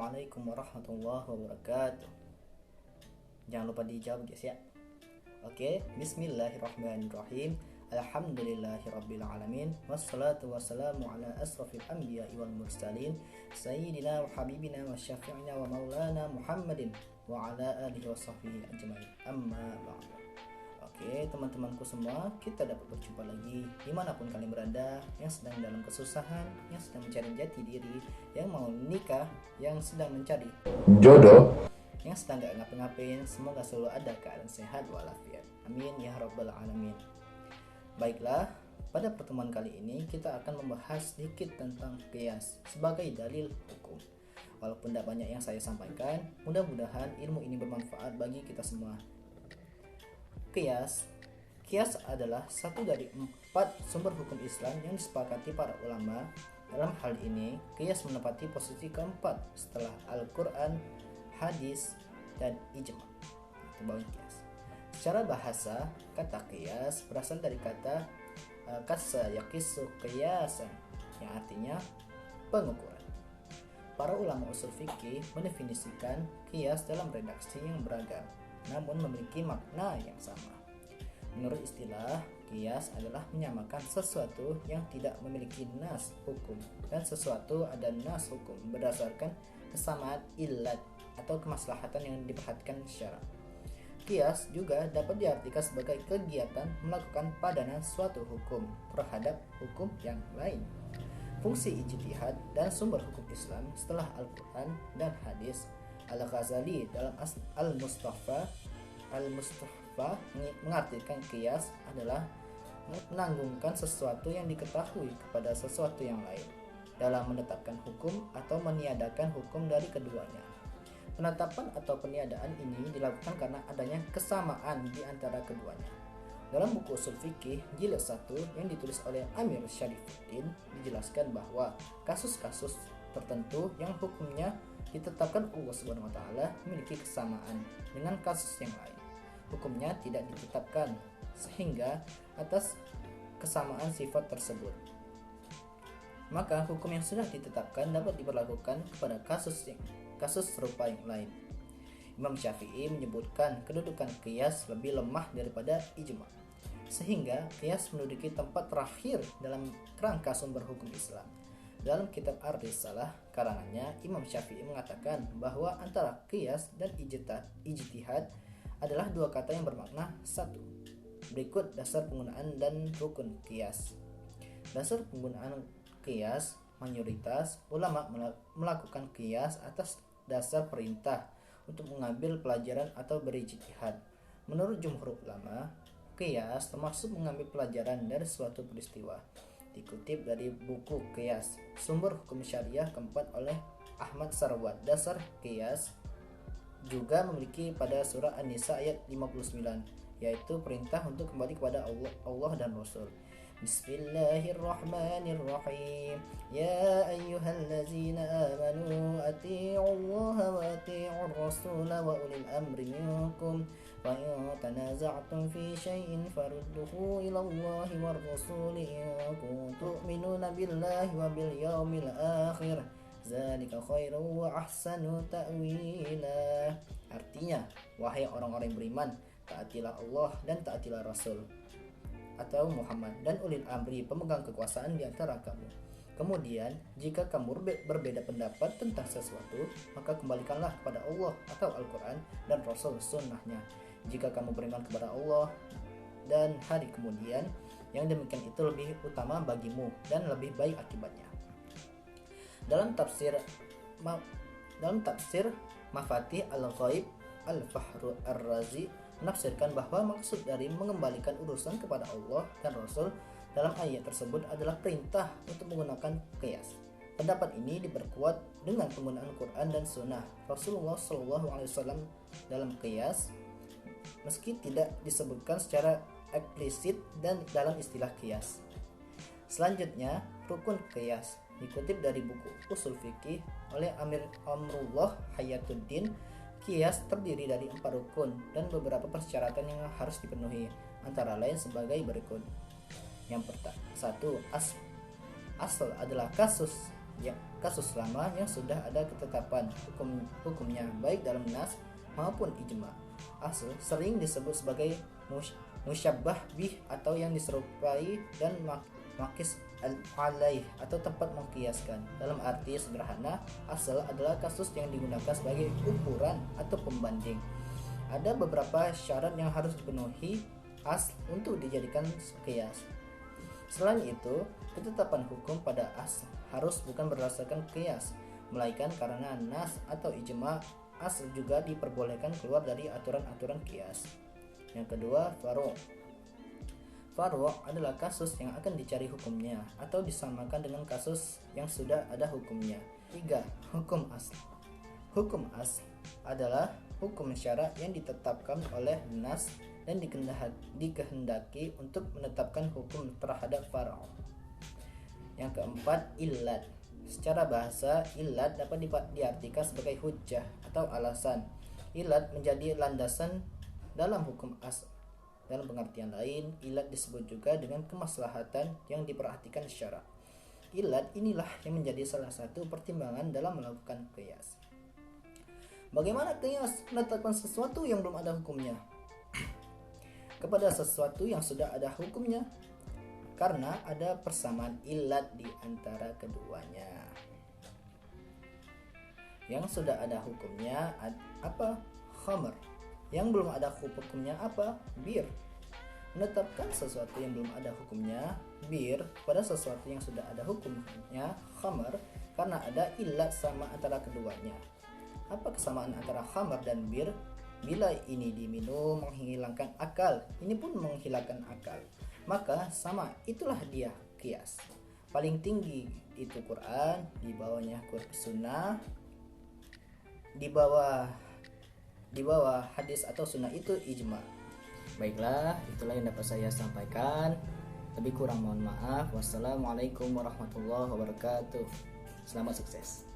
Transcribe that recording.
Assalamualaikum warahmatullahi wabarakatuh. Jangan lupa dijawab guys ya. Oke, bismillahirrahmanirrahim. Alhamdulillahirabbil alamin. Wassalatu wassalamu ala asrofil anbiya'i wal mursalin sayyidina wa habibina wa syafi'ina wa maulana Muhammadin wa ala alihi wa sahbihi ajmain. Amma ba'du. Oke, teman-temanku semua, kita dapat berjumpa lagi dimanapun kalian berada, yang sedang dalam kesusahan, yang sedang mencari jati diri, yang mau menikah, yang sedang mencari jodoh, yang sedang gak ngapa-ngapain. Semoga selalu ada keadaan sehat walafiat. Amin ya rabbal alamin. Baiklah, pada pertemuan kali ini kita akan membahas sedikit tentang qiyas sebagai dalil hukum. Walaupun tidak banyak yang saya sampaikan, mudah-mudahan ilmu ini bermanfaat bagi kita semua. Qiyas adalah satu dari 4 sumber hukum Islam yang disepakati para ulama. Dalam hal ini, qiyas menempati posisi keempat setelah Al-Quran, hadis, dan ijma. Itu baru qiyas. Secara bahasa, kata qiyas berasal dari kata qassa yaqisu qiyasan, yang artinya pengukuran. Para ulama usul fikih mendefinisikan qiyas dalam redaksi yang beragam, namun memiliki makna yang sama. Menurut istilah, qiyas adalah menyamakan sesuatu yang tidak memiliki nas hukum dan sesuatu ada nas hukum berdasarkan kesamaan illat atau kemaslahatan yang diperhatikan secara. Qiyas juga dapat diartikan sebagai kegiatan melakukan padanan suatu hukum terhadap hukum yang lain. Fungsi ijtihad dan sumber hukum Islam setelah Al-Quran dan hadis. Al-Ghazali dalam Al-Mustafa mengartikan qiyas adalah menanggungkan sesuatu yang diketahui kepada sesuatu yang lain dalam menetapkan hukum atau meniadakan hukum dari keduanya. Penetapan atau peniadaan ini dilakukan karena adanya kesamaan di antara keduanya. Dalam buku usul fikih jilid 1 yang ditulis oleh Amir Syarifuddin dijelaskan bahwa kasus-kasus tertentu yang hukumnya ditetapkan Allah Subhanahu wa taala memiliki kesamaan dengan kasus yang lain. Hukumnya tidak ditetapkan sehingga atas kesamaan sifat tersebut, maka hukum yang sudah ditetapkan dapat diberlakukan kepada kasus serupa yang lain. Imam Syafi'i menyebutkan kedudukan qiyas lebih lemah daripada ijma, sehingga qiyas menduduki tempat terakhir dalam kerangka sumber hukum Islam. Dalam kitab Ar-Risalah karangannya, Imam Syafi'i mengatakan bahwa antara qiyas dan ijtihad adalah dua kata yang bermakna satu. Berikut dasar penggunaan dan rukun qiyas. Dasar penggunaan qiyas, mayoritas ulama melakukan qiyas atas dasar perintah untuk mengambil pelajaran atau berijtihad. Menurut jumhur ulama, qiyas termasuk mengambil pelajaran dari suatu peristiwa. Dikutip dari buku Qiyas, sumber hukum syariah keempat oleh Ahmad Sarwat. Dasar qiyas juga memiliki pada surah An-Nisa ayat 59, yaitu perintah untuk kembali kepada Allah dan Rasul. Bismillahirrahmanirrahim. Ya ayyuhallazina amanu atii'ullaha wa atii'ur rasula wa ulil amri minkum. Fa in tanaza'tum fi syai'in farudduhu ila Allahi war rasuli in kuntum tu'minuna billahi wa bil yaumil akhir. Zalika khairu wa ahsanu ta'wila. Artinya, wahai orang-orang yang beriman, taatilah Allah dan taatilah Rasul atau Muhammad dan ulil amri, pemegang kekuasaan di antara kamu. Kemudian, jika kamu berbeda pendapat tentang sesuatu, maka kembalikanlah kepada Allah atau Al-Quran dan Rasul sunnahnya. Jika kamu beriman kepada Allah dan hari kemudian, yang demikian itu lebih utama bagimu dan lebih baik akibatnya. Dalam tafsir Mafatih Al-Ghaib, Al-Fahru Ar-Razi menafsirkan bahwa maksud dari mengembalikan urusan kepada Allah dan Rasul dalam ayat tersebut adalah perintah untuk menggunakan qiyas. Pendapat ini diperkuat dengan penggunaan Quran dan Sunnah Rasulullah SAW dalam qiyas, meski tidak disebutkan secara eksplisit dan dalam istilah qiyas. Selanjutnya, rukun qiyas dikutip dari buku Usul Fikih oleh Amrullah Hayatuddin. Qiyas terdiri dari 4 rukun dan beberapa persyaratan yang harus dipenuhi, antara lain sebagai berikut. Yang pertama, 1. Asal adalah kasus ya kasus lama yang sudah ada ketetapan hukumnya baik dalam nas maupun ijma. Asl sering disebut sebagai musyabbah bih atau yang diserupai dan makis alaih atau tempat mengkiaskan. Dalam arti sederhana, asal adalah kasus yang digunakan sebagai ukuran atau pembanding. Ada beberapa syarat yang harus dipenuhi asal untuk dijadikan kias. Selain itu, ketetapan hukum pada asal harus bukan berdasarkan kias, melainkan karena nas atau ijma. Asal juga diperbolehkan keluar dari aturan-aturan kias. Yang kedua, faro'. Faro' adalah kasus yang akan dicari hukumnya atau disamakan dengan kasus yang sudah ada hukumnya. 3. Hukum asl. Hukum asl adalah hukum syara yang ditetapkan oleh nas dan dikehendaki untuk menetapkan hukum terhadap faro'. Yang keempat, illat. Secara bahasa, illat dapat diartikan sebagai hujjah atau alasan. Illat menjadi landasan dalam hukum asl. Dalam pengertian lain, illat disebut juga dengan kemaslahatan yang diperhatikan syara. Illat inilah yang menjadi salah satu pertimbangan dalam melakukan qiyas. Bagaimana qiyas? Menetapkan sesuatu yang belum ada hukumnya kepada sesuatu yang sudah ada hukumnya, karena ada persamaan illat di antara keduanya. Yang sudah ada hukumnya apa? Khamr. Yang belum ada hukumnya apa? Bir. Menetapkan sesuatu yang belum ada hukumnya, bir, pada sesuatu yang sudah ada hukumnya, khamr, karena ada illat sama antara keduanya. Apa kesamaan antara khamr dan bir? Bila ini diminum menghilangkan akal, ini pun menghilangkan akal, maka sama, itulah dia qiyas. Paling tinggi itu Quran, di bawahnya Sunnah, di bawah hadis atau sunnah itu ijma. Baiklah, itulah yang dapat saya sampaikan. Lebih kurang mohon maaf. Wassalamualaikum warahmatullahi wabarakatuh. Selamat sukses.